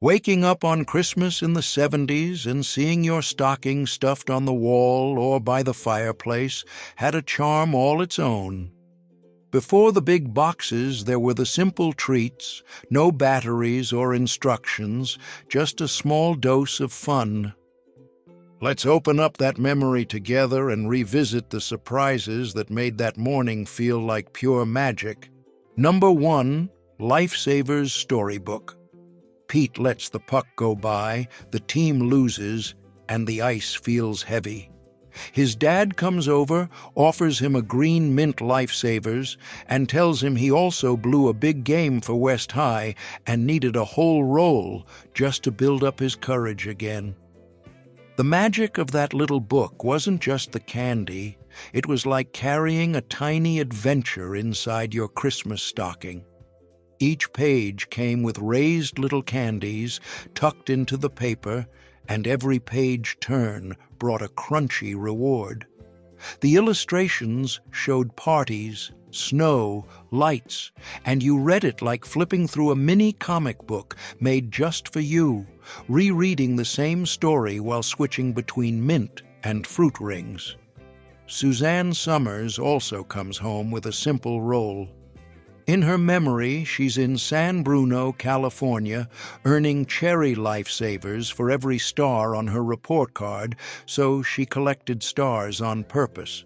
Waking up on Christmas in the 70s and seeing your stocking stuffed on the wall or by the fireplace had a charm all its own. Before the big boxes, there were the simple treats, no batteries or instructions, just a small dose of fun. Let's open up that memory together and revisit the surprises that made that morning feel like pure magic. Number 1, Lifesavers Storybook. Pete lets the puck go by, the team loses, and the ice feels heavy. His dad comes over, offers him a green mint Lifesavers, and tells him he also blew a big game for West High and needed a whole roll just to build up his courage again. The magic of that little book wasn't just the candy, it was like carrying a tiny adventure inside your Christmas stocking. Each page came with raised little candies tucked into the paper, and every page turn brought a crunchy reward. The illustrations showed parties, snow, lights, and you read it like flipping through a mini comic book made just for you, rereading the same story while switching between mint and fruit rings. Suzanne Summers also comes home with a simple roll. In her memory, she's in San Bruno, California, earning cherry Lifesavers for every star on her report card, so she collected stars on purpose.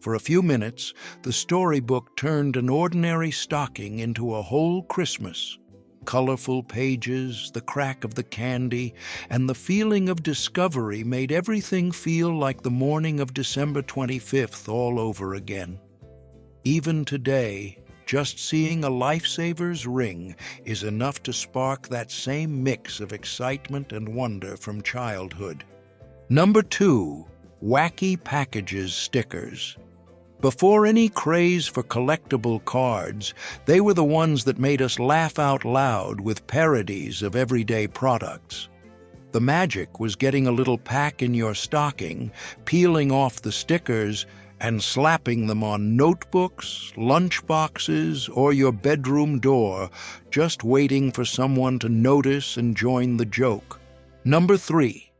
For a few minutes, the storybook turned an ordinary stocking into a whole Christmas. Colorful pages, the crack of the candy, and the feeling of discovery made everything feel like the morning of December 25th all over again. Even today, just seeing a Lifesavers ring is enough to spark that same mix of excitement and wonder from childhood. Number 2, Wacky Packages Stickers. Before any craze for collectible cards, they were the ones that made us laugh out loud with parodies of everyday products. The magic was getting a little pack in your stocking, peeling off the stickers, and slapping them on notebooks, lunch boxes, or your bedroom door, just waiting for someone to notice and join the joke. Number 3,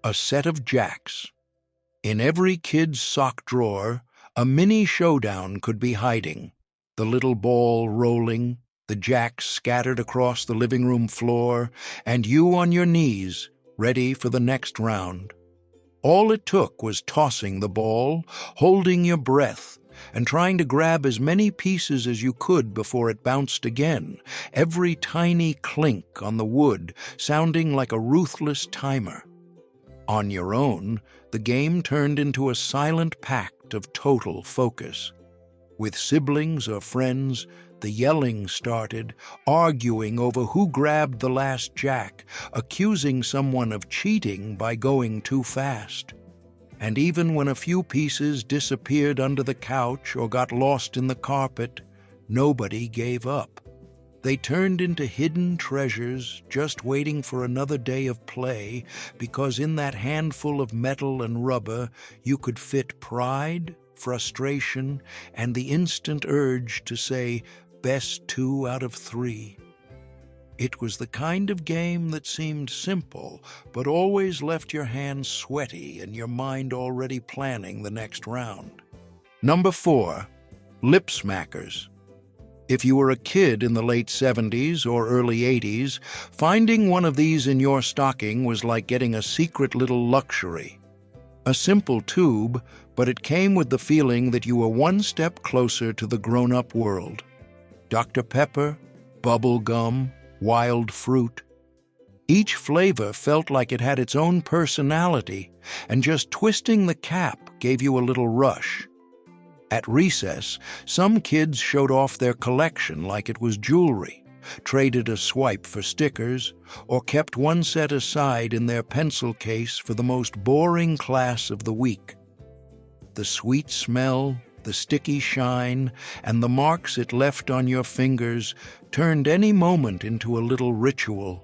a set of jacks. In every kid's sock drawer, a mini showdown could be hiding. The little ball rolling, the jacks scattered across the living room floor, and you on your knees, ready for the next round. All it took was tossing the ball, holding your breath, and trying to grab as many pieces as you could before it bounced again, every tiny clink on the wood sounding like a ruthless timer. On your own, the game turned into a silent pact of total focus. With siblings or friends, the yelling started, arguing over who grabbed the last jack, accusing someone of cheating by going too fast. And even when a few pieces disappeared under the couch or got lost in the carpet, nobody gave up. They turned into hidden treasures, just waiting for another day of play, because in that handful of metal and rubber you could fit pride, frustration, and the instant urge to say, best 2 out of 3. It was the kind of game that seemed simple, but always left your hands sweaty and your mind already planning the next round. Number 4, Lip Smackers. If you were a kid in the late 70s or early 80s, finding one of these in your stocking was like getting a secret little luxury. A simple tube, but it came with the feeling that you were one step closer to the grown-up world. Dr. Pepper, bubble gum, wild fruit. Each flavor felt like it had its own personality, and just twisting the cap gave you a little rush. At recess, some kids showed off their collection like it was jewelry, traded a swipe for stickers, or kept one set aside in their pencil case for the most boring class of the week. The sweet smell, the sticky shine, and the marks it left on your fingers turned any moment into a little ritual.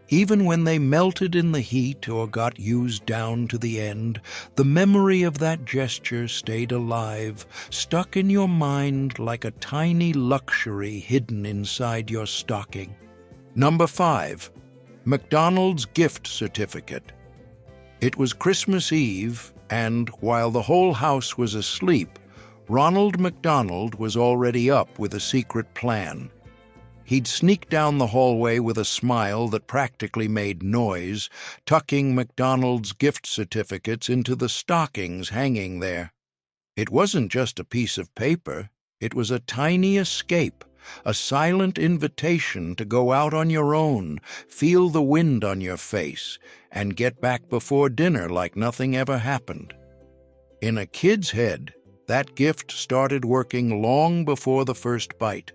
Even when they melted in the heat or got used down to the end, the memory of that gesture stayed alive, stuck in your mind like a tiny luxury hidden inside your stocking. Number 5, McDonald's gift certificate. It was Christmas Eve, and while the whole house was asleep, Ronald McDonald was already up with a secret plan. He'd sneak down the hallway with a smile that practically made noise, tucking McDonald's gift certificates into the stockings hanging there. It wasn't just a piece of paper. It was a tiny escape, a silent invitation to go out on your own, feel the wind on your face, and get back before dinner like nothing ever happened. In a kid's head, that gift started working long before the first bite.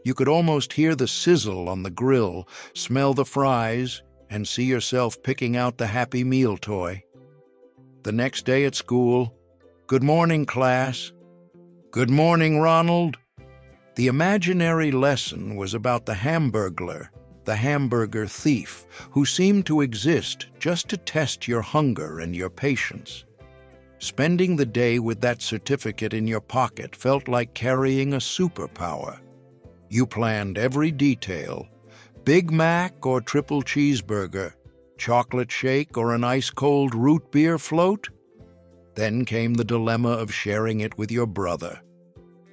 You could almost hear the sizzle on the grill, smell the fries, and see yourself picking out the Happy Meal toy. The next day at school, "Good morning, class." "Good morning, Ronald." The imaginary lesson was about the Hamburglar, the hamburger thief, who seemed to exist just to test your hunger and your patience. Spending the day with that certificate in your pocket felt like carrying a superpower. You planned every detail: Big Mac or triple cheeseburger, chocolate shake or an ice-cold root beer float. Then came the dilemma of sharing it with your brother.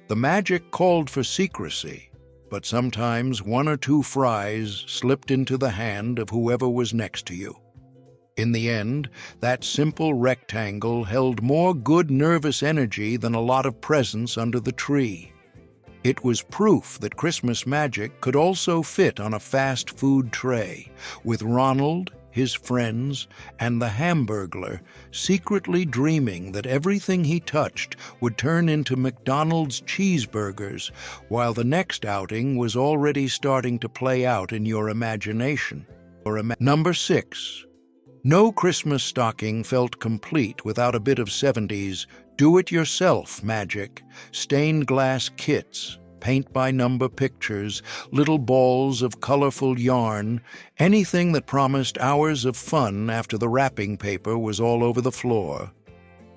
The magic called for secrecy, but sometimes one or two fries slipped into the hand of whoever was next to you. In the end, that simple rectangle held more good nervous energy than a lot of presents under the tree. It was proof that Christmas magic could also fit on a fast food tray, with Ronald, his friends, and the Hamburglar secretly dreaming that everything he touched would turn into McDonald's cheeseburgers, while the next outing was already starting to play out in your imagination. Number 6. No Christmas stocking felt complete without a bit of 70s do-it-yourself magic, stained glass kits, paint-by-number pictures, little balls of colorful yarn, anything that promised hours of fun after the wrapping paper was all over the floor.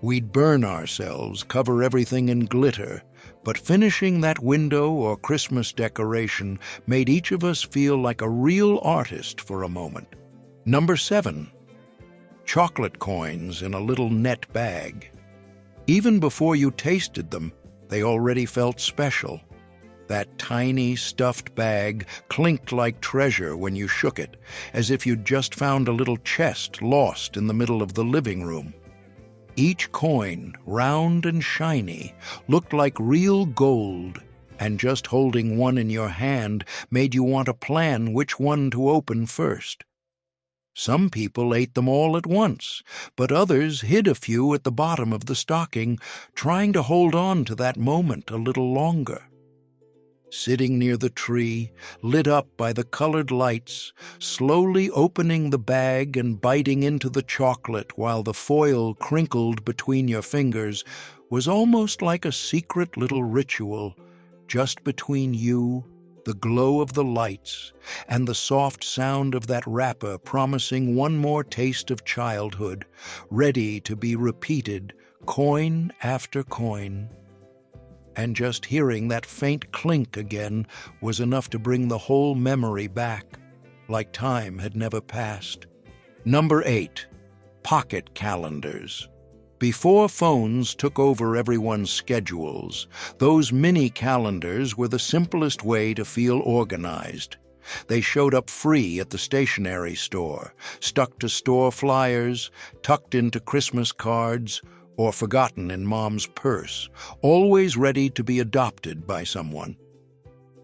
We'd burn ourselves, cover everything in glitter, but finishing that window or Christmas decoration made each of us feel like a real artist for a moment. Number 7. Chocolate coins in a little net bag. Even before you tasted them, they already felt special. That tiny stuffed bag clinked like treasure when you shook it, as if you'd just found a little chest lost in the middle of the living room. Each coin, round and shiny, looked like real gold, and just holding one in your hand made you want to plan which one to open first. Some people ate them all at once, but others hid a few at the bottom of the stocking, trying to hold on to that moment a little longer. Sitting near the tree, lit up by the colored lights, slowly opening the bag and biting into the chocolate while the foil crinkled between your fingers was almost like a secret little ritual, just between you, the glow of the lights, and the soft sound of that wrapper promising one more taste of childhood, ready to be repeated, coin after coin. And just hearing that faint clink again was enough to bring the whole memory back, like time had never passed. Number 8. Pocket calendars. Before phones took over everyone's schedules, those mini calendars were the simplest way to feel organized. They showed up free at the stationery store, stuck to store flyers, tucked into Christmas cards, or forgotten in Mom's purse, always ready to be adopted by someone.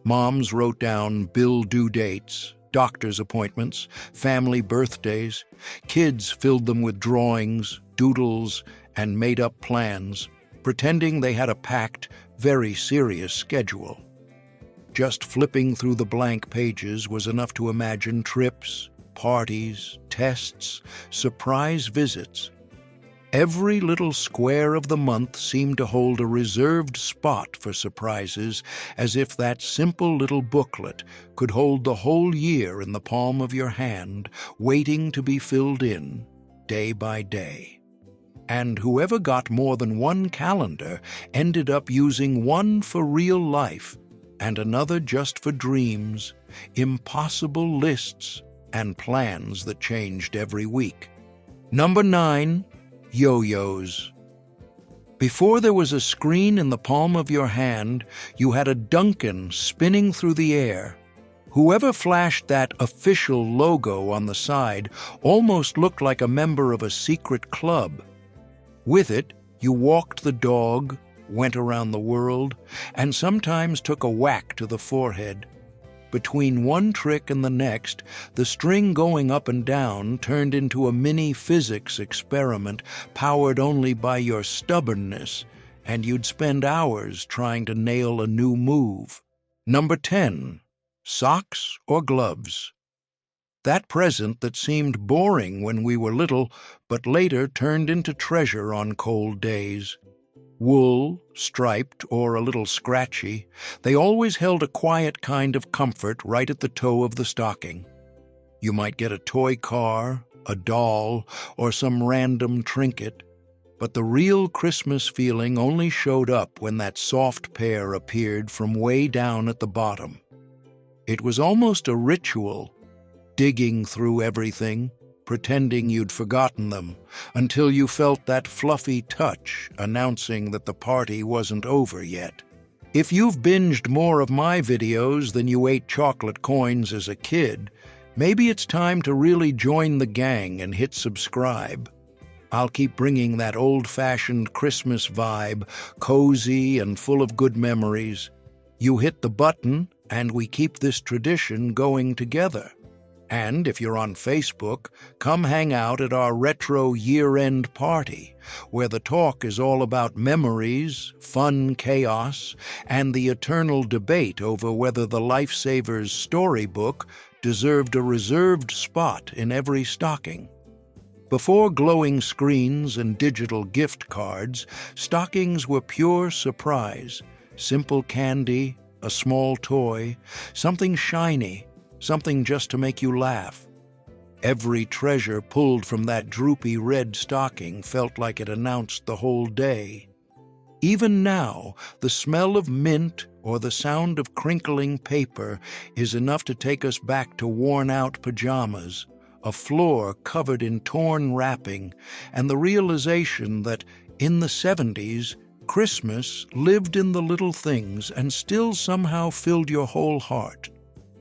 Moms wrote down bill due dates, doctor's appointments, family birthdays. Kids filled them with drawings, doodles, and made-up plans, pretending they had a packed, very serious schedule. Just flipping through the blank pages was enough to imagine trips, parties, tests, surprise visits. Every little square of the month seemed to hold a reserved spot for surprises, as if that simple little booklet could hold the whole year in the palm of your hand, waiting to be filled in, day by day. And whoever got more than one calendar ended up using one for real life and another just for dreams, impossible lists, and plans that changed every week. Number 9. Yo-yos. Before there was a screen in the palm of your hand, you had a Duncan spinning through the air. Whoever flashed that official logo on the side almost looked like a member of a secret club. With it, you walked the dog, went around the world, and sometimes took a whack to the forehead. Between one trick and the next, the string going up and down turned into a mini physics experiment powered only by your stubbornness, and you'd spend hours trying to nail a new move. Number 10. Socks or gloves. That present that seemed boring when we were little, but later turned into treasure on cold days. Wool, striped or a little scratchy, they always held a quiet kind of comfort right at the toe of the stocking. You might get a toy car, a doll, or some random trinket, but the real Christmas feeling only showed up when that soft pair appeared from way down at the bottom. It was almost a ritual, digging through everything, pretending you'd forgotten them, until you felt that fluffy touch announcing that the party wasn't over yet. If you've binged more of my videos than you ate chocolate coins as a kid, maybe it's time to really join the gang and hit subscribe. I'll keep bringing that old-fashioned Christmas vibe, cozy and full of good memories. You hit the button, and we keep this tradition going together. And if you're on Facebook, come hang out at our retro year-end party, where the talk is all about memories, fun chaos, and the eternal debate over whether the Lifesavers storybook deserved a reserved spot in every stocking. Before glowing screens and digital gift cards, stockings were pure surprise, simple candy, a small toy, something shiny, something just to make you laugh. Every treasure pulled from that droopy red stocking felt like it announced the whole day. Even now, the smell of mint or the sound of crinkling paper is enough to take us back to worn-out pajamas, a floor covered in torn wrapping, and the realization that, in the 70s, Christmas lived in the little things and still somehow filled your whole heart.